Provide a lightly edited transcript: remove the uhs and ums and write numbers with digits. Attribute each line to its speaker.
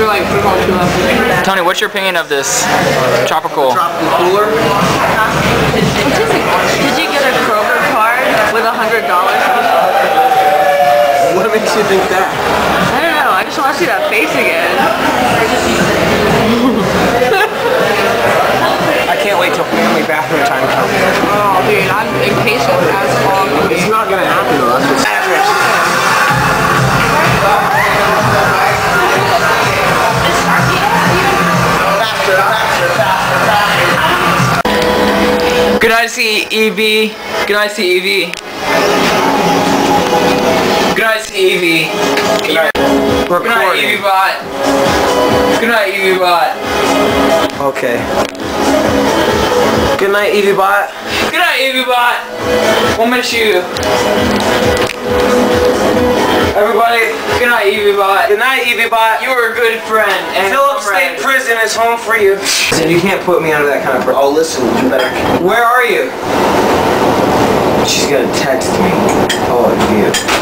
Speaker 1: like pretty much left.
Speaker 2: Tony, what's your opinion of this tropical
Speaker 3: cooler?
Speaker 1: Did you get a Kroger card with $100?
Speaker 3: What makes you think that?
Speaker 1: I don't know. I just want to see that face again.
Speaker 3: I can't wait till family bathroom time comes.
Speaker 1: Oh, dude, I'm impatient as fuck.
Speaker 3: It's not gonna happen though. That's just
Speaker 2: Good night, see Evie. Good night, see Evie. Good night, see Evie.
Speaker 3: Good night.
Speaker 2: Good night, Evie bot. Good night, Evie bot.
Speaker 3: Okay. Good night, Evie bot.
Speaker 2: Good night, Evie bot. We'll miss you. Everybody, good night, Evie bot.
Speaker 3: Good night, Evie bot.
Speaker 2: You were a good friend. And
Speaker 3: Phillips State Prison is home for you. And you can't put me under that kind of pressure. Oh, listen, you better. Where are you? She's gonna text me. Oh, yeah.